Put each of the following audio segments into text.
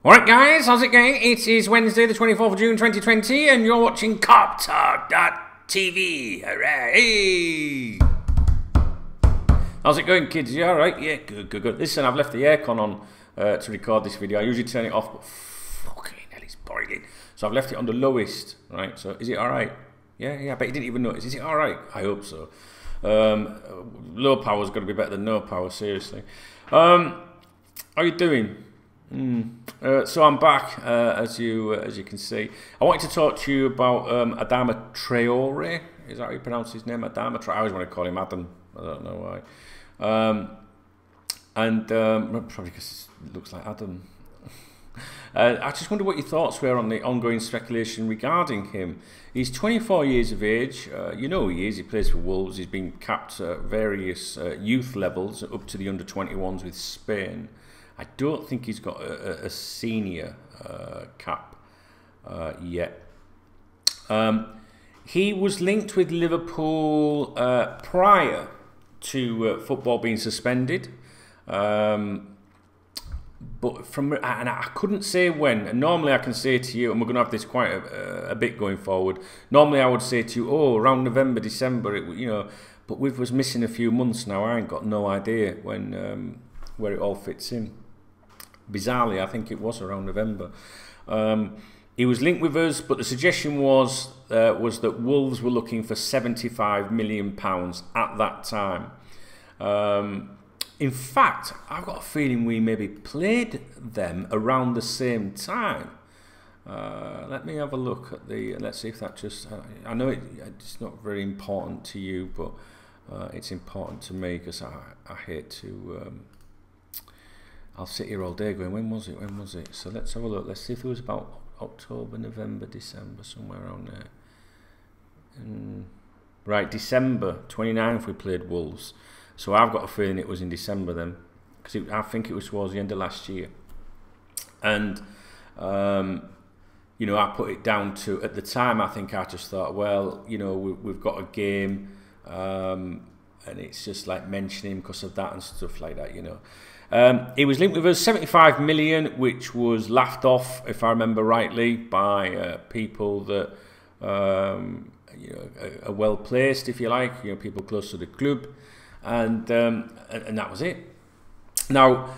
Alright guys, how's it going? It is Wednesday the 24th of June 2020 and you're watching KopTalk.tv. Hooray! How's it going, kids? You alright? Yeah, good. Listen, I've left the aircon on to record this video. I usually turn it off, but fucking hell, it's boiling. So I've left it on the lowest, right? So is it alright? Yeah, I bet you didn't even notice. Is it alright? I hope so. Low power's got to be better than no power, seriously. How are you doing? So I'm back, as you can see. I wanted to talk to you about Adama Traore. Is that how you pronounce his name? Adama Traore. I always want to call him Adam. I don't know why. Probably because it looks like Adam. I just wonder what your thoughts were on the ongoing speculation regarding him. He's 24 years of age. You know who he is. He plays for Wolves. He's been capped at various youth levels, up to the under-21s with Spain. I don't think he's got a senior cap yet. He was linked with Liverpool prior to football being suspended. But and I couldn't say when. And normally I can say to you, and we're going to have this quite a bit going forward. Normally I would say to you, oh, around November, December, you know. But we was missing a few months now. I ain't got no idea when where it all fits in. Bizarrely, I think it was around November. He was linked with us, but the suggestion was that Wolves were looking for £75 million at that time. In fact, I've got a feeling we maybe played them around the same time. Let me have a look at the. Let's see if that just. I know it's not very important to you, but it's important to me because I hate to. I'll sit here all day going, when was it? When was it? So let's have a look. Let's see if it was about October, November, December, somewhere around there. Right, December 29th we played Wolves. So I've got a feeling it was in December then, because I think it was towards the end of last year. And, you know, I put it down to, at the time, I think I just thought, well, you know, we've got a game, and it's just like mentioning because of that and stuff like that, you know. He was linked with us, 75 million, which was laughed off, if I remember rightly, by people that you know, are well placed, if you like, you know, people close to the club, and that was it. Now,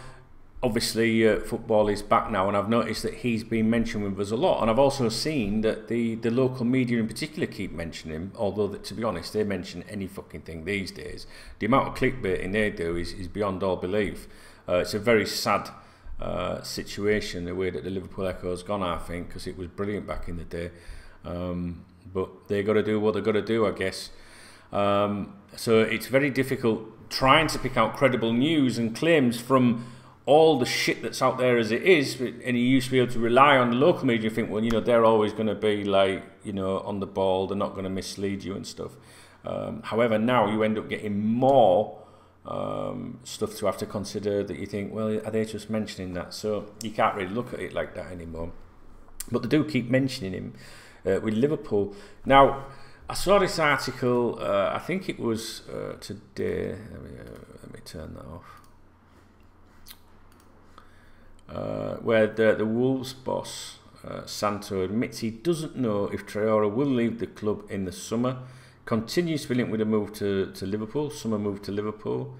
obviously, football is back now, and I've noticed that he's been mentioned with us a lot, and I've also seen that the local media in particular keep mentioning him, although that, to be honest, they mention any fucking thing these days. The amount of clickbaiting they do is beyond all belief. It's a very sad situation, the way that the Liverpool Echo has gone, I think, because it was brilliant back in the day. But they got to do what they got to do, I guess. So it's very difficult trying to pick out credible news and claims from all the shit that's out there as it is. And you used to be able to rely on the local media and think, well, you know, they're always going to be like, you know, on the ball. They're not going to mislead you and stuff. However, now you end up getting more stuff to have to consider that you think, well, are they just mentioning that? So you can't really look at it like that anymore. But they do keep mentioning him with Liverpool. Now, I saw this article, I think it was today. Let me turn that off. Where the Wolves boss, Santo, admits he doesn't know if Traore will leave the club in the summer. Continues to be linked with a move to Liverpool, summer move to Liverpool.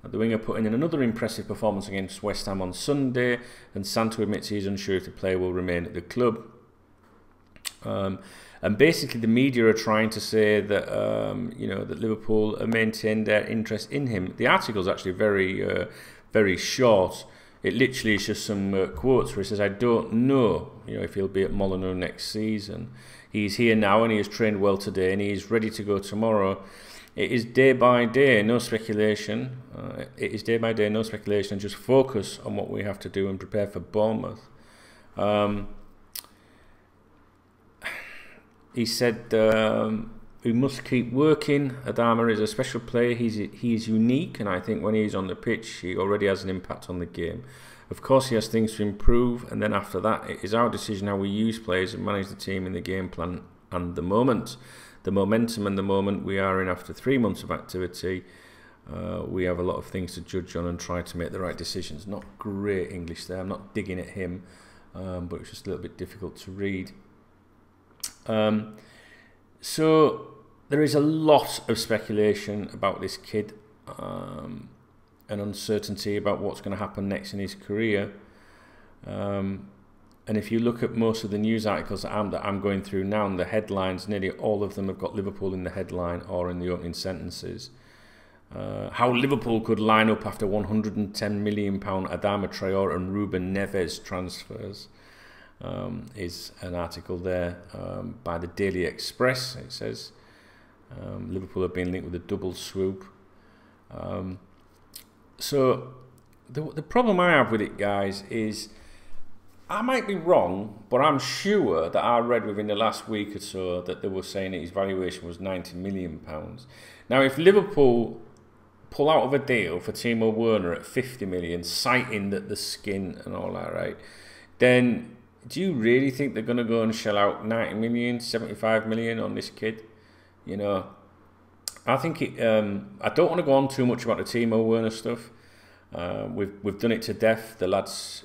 The winger put in another impressive performance against West Ham on Sunday, and Santo admits he is unsure if the player will remain at the club. And basically the media are trying to say that, you know, that Liverpool have maintained their interest in him. The article is actually very short. It literally is just some quotes where it says, I don't know, you know, if he'll be at Molineux next season. He's here now and he has trained well today and he is ready to go tomorrow. It is day by day, no speculation. It is day by day, no speculation, and just focus on what we have to do and prepare for Bournemouth. He said we must keep working. Adama is a special player. He is unique, and I think when he's on the pitch, he already has an impact on the game. Of course, he has things to improve, and then after that, it is our decision how we use players and manage the team in the game plan and the moment. The momentum and the moment we are in after 3 months of activity, we have a lot of things to judge on and try to make the right decisions. Not great English there. I'm not digging at him. but it was just a little bit difficult to read. So there is a lot of speculation about this kid, and uncertainty about what's going to happen next in his career. And if you look at most of the news articles that I'm going through now, and the headlines, nearly all of them have got Liverpool in the headline or in the opening sentences. How Liverpool could line up after £110 million Adama, Traore and Ruben Neves transfers is an article there by the Daily Express. It says Liverpool have been linked with a double swoop. So the problem I have with it, guys, is I might be wrong, but I'm sure that I read within the last week or so that they were saying that his valuation was £90 million. Now, if Liverpool pull out of a deal for Timo Werner at 50 million, citing that the skin and all that, right, then do you really think they're going to go and shell out 90 million, 75 million on this kid? You know, I think it, I don't want to go on too much about the Timo Werner stuff. We've done it to death. The lad's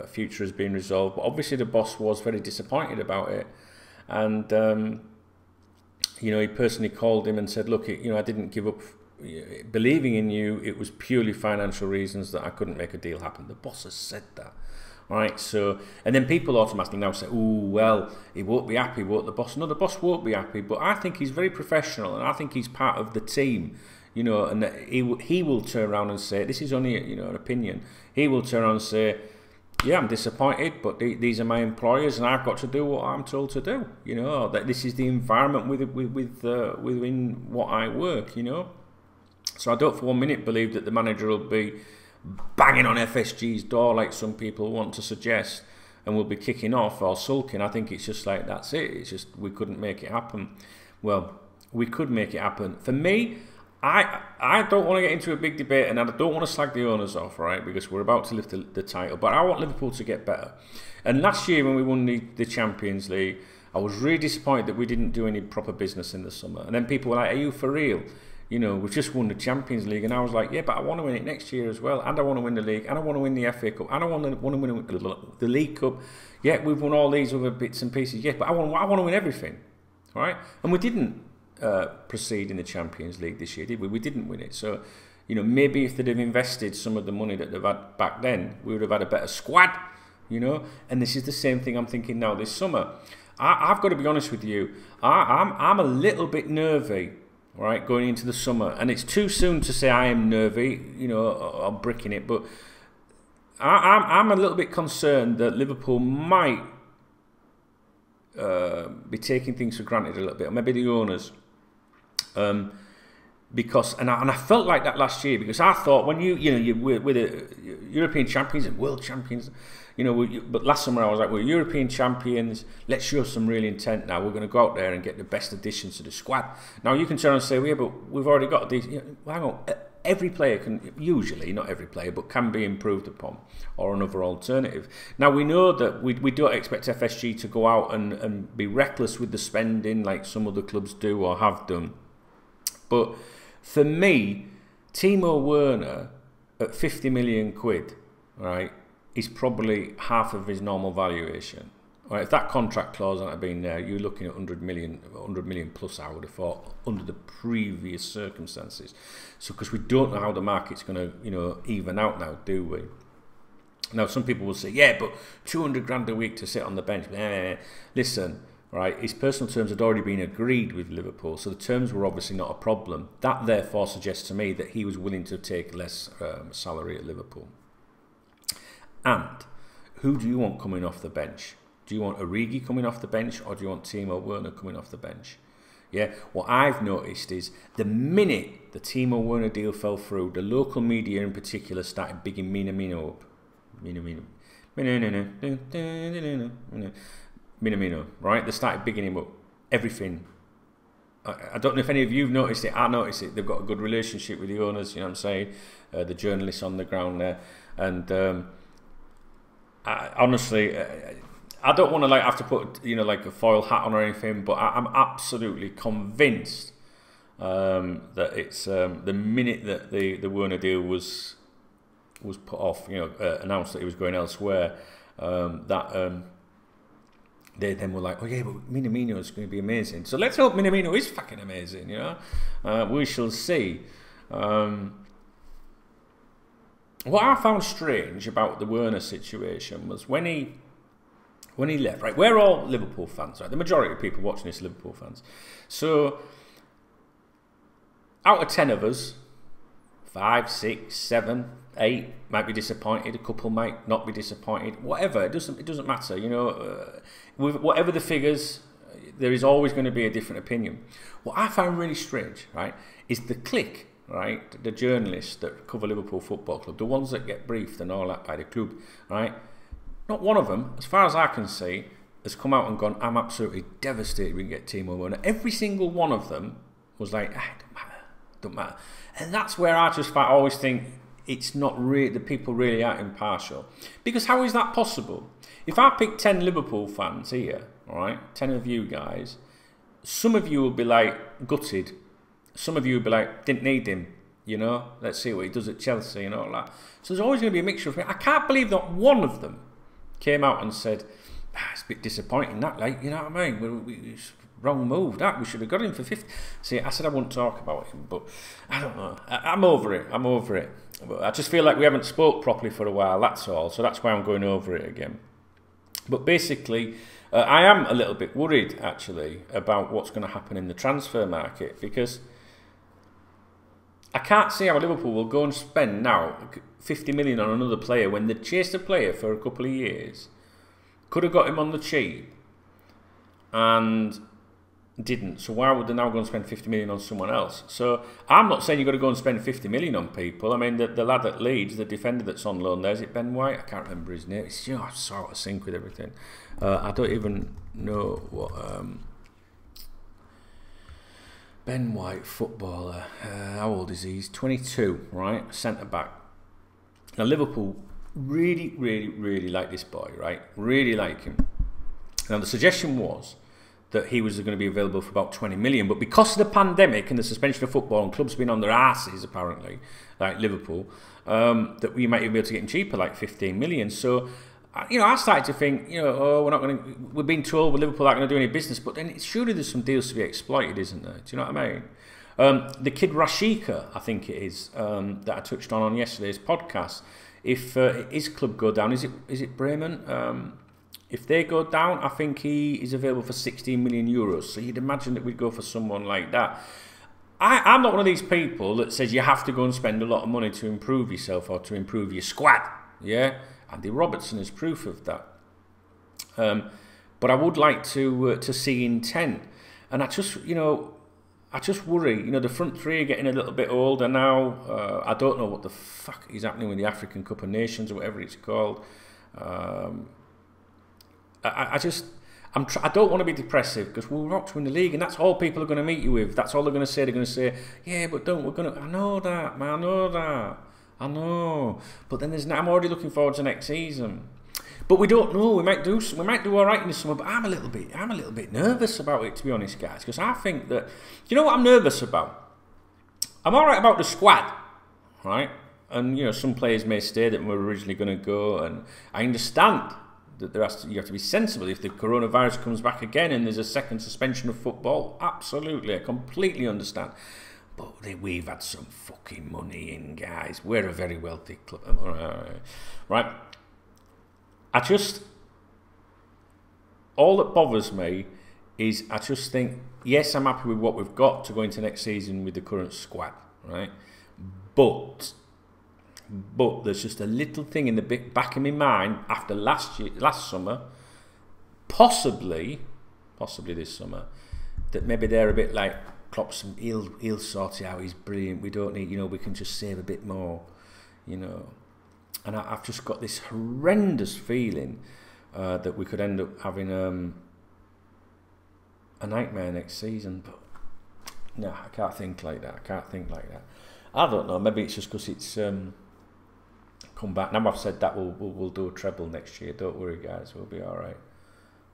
future has been resolved, but obviously the boss was very disappointed about it, and he personally called him and said, "Look, I didn't give up believing in you. It was purely financial reasons that I couldn't make a deal happen." The boss has said that, right? So, and then people automatically now say, "Oh, well, he won't be happy, won't the boss?" No, the boss won't be happy, but I think he's very professional, and I think he's part of the team. And he will turn around and say, this is only an opinion. He will turn around and say, yeah, I'm disappointed, but these are my employers, and I've got to do what I'm told to do. That this is the environment within what I work. So I don't for 1 minute believe that the manager will be banging on FSG's door like some people want to suggest, and will be kicking off or sulking. I think it's just like, that's it. It's just we couldn't make it happen. Well, we could make it happen. For me, I don't want to get into a big debate, and I don't want to slag the owners off, right? Because we're about to lift the title, but I want Liverpool to get better. And last year when we won the Champions League, I was really disappointed that we didn't do any proper business in the summer. And then people were like, "Are you for real? We've just won the Champions League." And I was like, "Yeah, but I want to win it next year as well, and I want to win the league, and I want to win the FA Cup, and I want to win the League Cup. Yeah, we've won all these other bits and pieces. Yeah, but I want to win everything, all right?" And we didn't proceed in the Champions League this year, did we? We didn't win it. So, maybe if they'd have invested some of the money that they've had back then, we would have had a better squad, And this is the same thing I'm thinking now this summer. I've got to be honest with you. I'm a little bit nervy, right, going into the summer. And it's too soon to say I am nervy, I'm bricking it. But I'm a little bit concerned that Liverpool might be taking things for granted a little bit, or maybe the owners. Because I felt like that last year, because I thought when you were the European champions and world champions, but last summer I was like, we're European champions, let's show some real intent now. We're going to go out there and get the best additions to the squad. Now you can turn and say, well, yeah, but we've already got these. Hang on, every player can, usually not every player, but can be improved upon, or another alternative. Now we know that we don't expect FSG to go out and be reckless with the spending like some other clubs do or have done. But for me, Timo Werner at 50 million quid, right, is probably half of his normal valuation. Right, if that contract clause hadn't been there, you're looking at 100 million plus, I would have thought, under the previous circumstances. So, because we don't know how the market's going to, even out now, do we? Now, some people will say, yeah, but 200 grand a week to sit on the bench. Listen, right, his personal terms had already been agreed with Liverpool, so the terms were obviously not a problem. That therefore suggests to me that he was willing to take less salary at Liverpool. And who do you want coming off the bench? Do you want Origi coming off the bench, or do you want Timo Werner coming off the bench? Yeah, what I've noticed is the minute the Timo Werner deal fell through, the local media in particular started bigging Minamino up. Minamino, right? They started bigging him up. Everything. I don't know if any of you have noticed it. I noticed it. They've got a good relationship with the owners, what I'm saying? The journalists on the ground there. And honestly, I don't want to have to put like a foil hat on or anything, but I'm absolutely convinced that it's the minute that the Werner deal was put off, announced that he was going elsewhere, they then were like, oh yeah, but Minamino is going to be amazing. So let's hope Minamino is fucking amazing, you know. We shall see. What I found strange about the Werner situation was when he left, right? We're all Liverpool fans, right? The majority of people watching this are Liverpool fans. So out of 10 of us, 5, 6, 7, 8 might be disappointed. A couple might not be disappointed. Whatever, it doesn't matter. You know, with whatever the figures, there is always going to be a different opinion. What I find really strange, right, is the clique, right, the journalists that cover Liverpool Football Club, the ones that get briefed and all that by the club, right. Not one of them, as far as I can see, has come out and gone, I'm absolutely devastated we can get Timo Werner. Every single one of them was like, don't matter. And that's where I always think it's not really, the people really are impartial. Because how is that possible? If I pick 10 Liverpool fans here, all right, 10 of you guys, some of you will be like gutted. Some of you will be like, didn't need him, you know, let's see what he does at Chelsea and all that. So there's always going to be a mixture of me. I can't believe that one of them came out and said, it's a bit disappointing that, like, you know what I mean? Wrong move, that, we should have got him for 50. See, I said I wouldn't talk about him, but I don't know. I'm over it. But I just feel like we haven't spoke properly for a while, that's all. So that's why I'm going over it again. But basically, I am a little bit worried, actually, about what's going to happen in the transfer market, because I can't see how Liverpool will go and spend now 50 million on another player when they chased a player for a couple of years, could have got him on the cheap, and didn't. So why would they now go and spend 50 million on someone else? So I'm not saying you've got to go and spend 50 million on people. I mean, the lad at Leeds, the defender that's on loan there, is it Ben White? I can't remember his name. It's, you know, I'm so out of sync with everything. I don't even know what... Ben White, footballer. How old is he? He's 22, right? Centre back. Now, Liverpool really, really, really like this boy, right? Really like him. Now, the suggestion was that he was going to be available for about 20 million. But because of the pandemic and the suspension of football and clubs being on their asses, apparently, like Liverpool, that we might even be able to get him cheaper, like 15 million. So, you know, I started to think, you know, oh, we're being told Liverpool aren't going to do any business. But then surely there's some deals to be exploited, isn't there? Do you know what I mean? The kid Rashica, I think it is, that I touched on yesterday's podcast. If his club go down, is it Bremen? If they go down, I think he is available for 16 million euros. So you'd imagine that we'd go for someone like that. I'm not one of these people that says you have to go and spend a lot of money to improve yourself or to improve your squad. Yeah, Andy Robertson is proof of that. But I would like to see intent, and I just worry. You know, the front three are getting a little bit older now. I don't know what the fuck is happening with the African Cup of Nations or whatever it's called. I don't want to be depressive, because we're not to win the league, and that's all people are going to meet you with. That's all they're going to say. They're going to say, yeah, but I know that, man, I know. But then I'm already looking forward to next season. But we don't know. We might do all right in the summer. But I'm a little bit nervous about it, to be honest, guys, because I think that, you know what I'm nervous about? I'm all right about the squad, right? And you know, some players may stay that were originally going to go, and I understand that you have to be sensible if the coronavirus comes back again and there's a second suspension of football. Absolutely, I completely understand. But we've had some fucking money in, guys. We're a very wealthy club, right? All that bothers me is I just think, yes, I'm happy with what we've got to go into next season with the current squad, right? But there's just a little thing in the back of my mind after last summer, possibly this summer, that maybe they're a bit like, Klopp's, he'll sort it out, he's brilliant, we don't need, you know, we can just save a bit more, you know. And I've just got this horrendous feeling that we could end up having a nightmare next season. But no, I can't think like that. I don't know, maybe it's just because it's come back. Now I've said that, we'll do a treble next year. Don't worry, guys, we'll be all right.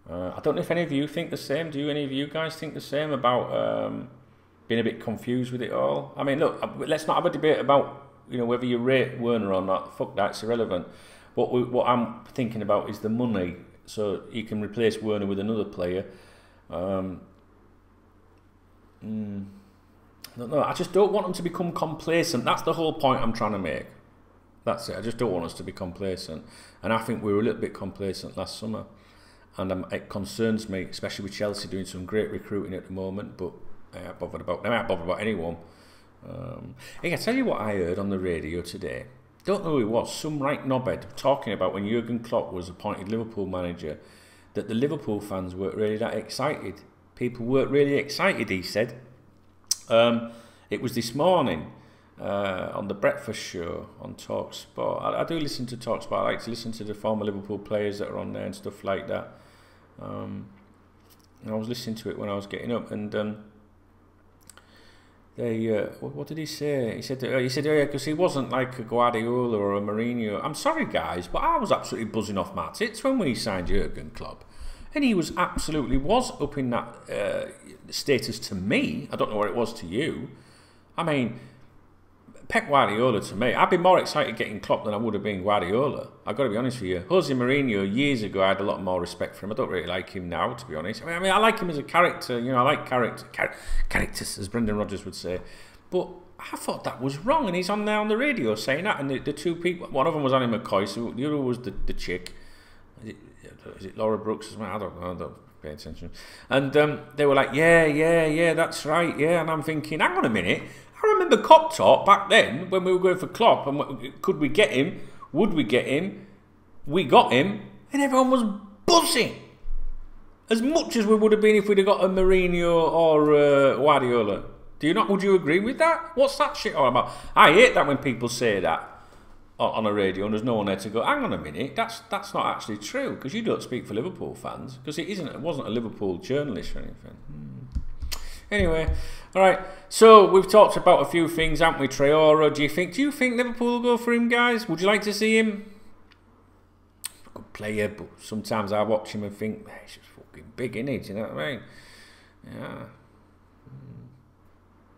I don't know if any of you think the same. Do any of you guys think the same about being a bit confused with it all? I mean, look, let's not have a debate about, you know, whether you rate Werner or not. Fuck that, it's irrelevant. what I'm thinking about is the money. So you can replace Werner with another player. I don't know. I just don't want them to become complacent. That's the whole point I'm trying to make. That's it. I just don't want us to be complacent. And I think we were a little bit complacent last summer. And it concerns me, especially with Chelsea doing some great recruiting at the moment. But I'm not bothered about anyone. Hey, I tell you what I heard on the radio today. Don't know who it was. Some right knobhead talking about when Jurgen Klopp was appointed Liverpool manager, that the Liverpool fans weren't really that excited. People weren't really excited, he said. It was this morning on the breakfast show on Talk Sport. I do listen to Talk Sport. I like to listen to the former Liverpool players that are on there and stuff like that. And I was listening to it when I was getting up, and what did he say? He said, yeah, because he wasn't like a Guardiola or a Mourinho. I'm sorry, guys, but I was absolutely buzzing off my tits when we signed Jurgen Klopp. And he was absolutely up in that status to me. I don't know what it was to you. I mean, Pep Guardiola to me, I'd be more excited getting Klopp than I would have been Guardiola. I've got to be honest with you. Jose Mourinho, years ago, I had a lot more respect for him. I don't really like him now, to be honest. I mean, I like him as a character. You know, I like characters, as Brendan Rodgers would say. But I thought that was wrong, and he's on there on the radio saying that. And the two people, one of them was Annie McCoy, so the other was the chick. Is it Laura Brooks as well? I don't know. I don't pay attention. And they were like, yeah, that's right, yeah. And I'm thinking, hang on a minute. I remember KopTalk back then when we were going for Klopp, and could we get him? Would we get him? We got him, and everyone was buzzing. As much as we would have been if we'd have got a Mourinho or Guardiola. Would you agree with that? What's that shit all about? I hate that when people say that on a radio and there's no one there to go, hang on a minute, that's not actually true, because you don't speak for Liverpool fans, because it wasn't a Liverpool journalist or anything. Anyway, all right. So we've talked about a few things, haven't we? Traore, do you think Liverpool will go for him, guys? Would you like to see him? Good player, but sometimes I watch him and think, he's just fucking big, isn't he? Do you know what I mean? Yeah.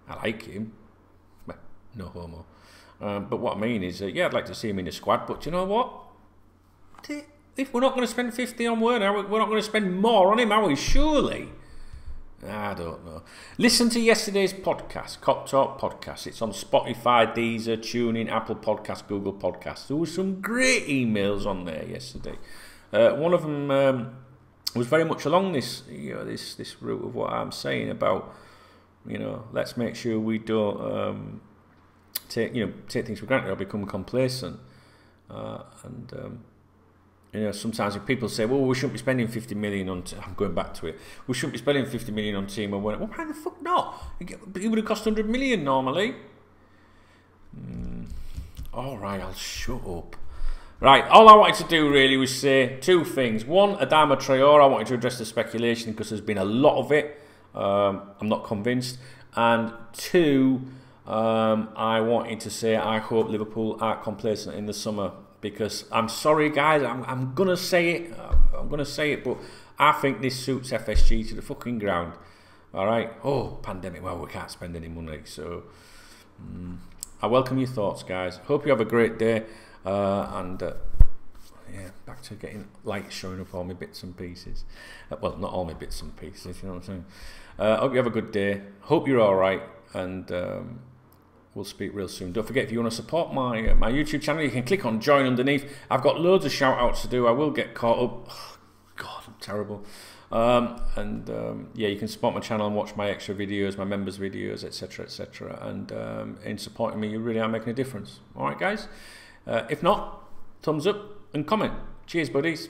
I like him. Well, no homo. But what I mean is, yeah, I'd like to see him in the squad. But you know what? If we're not going to spend 50 on Werner, we're not going to spend more on him, are we? Surely. I don't know. Listen to yesterday's podcast, KopTalk podcast. It's on Spotify, Deezer, TuneIn, Apple Podcasts, Google Podcasts. There were some great emails on there yesterday. One of them was very much along this route of what I'm saying about, let's make sure we don't take things for granted or become complacent. Sometimes if people say, well, we shouldn't be spending 50 million on... I'm going back to it. We shouldn't be spending 50 million on Timo. Well, why the fuck not? It would have cost 100 million normally. All right, I'll shut up. Right, all I wanted to do really was say two things. One, Adama Traore, I wanted to address the speculation because there's been a lot of it. I'm not convinced. And two, I wanted to say I hope Liverpool aren't complacent in the summer. Because I'm sorry, guys, I'm gonna say it, but I think this suits FSG to the fucking ground. All right. Oh, pandemic. Well, we can't spend any money, so I welcome your thoughts, guys. Hope you have a great day, and yeah, back to getting lights showing up all my bits and pieces. Well, not all my bits and pieces. You know what I'm saying? Hope you have a good day. Hope you're all right, and we'll speak real soon. Don't forget, if you want to support my YouTube channel, you can click on join underneath. I've got loads of shout outs to do. I will get caught up. Oh, God, I'm terrible. Yeah, you can support my channel and watch my extra videos, my members videos, etc, etc. And in supporting me, you really are making a difference. All right, guys. If not, thumbs up and comment. Cheers, buddies.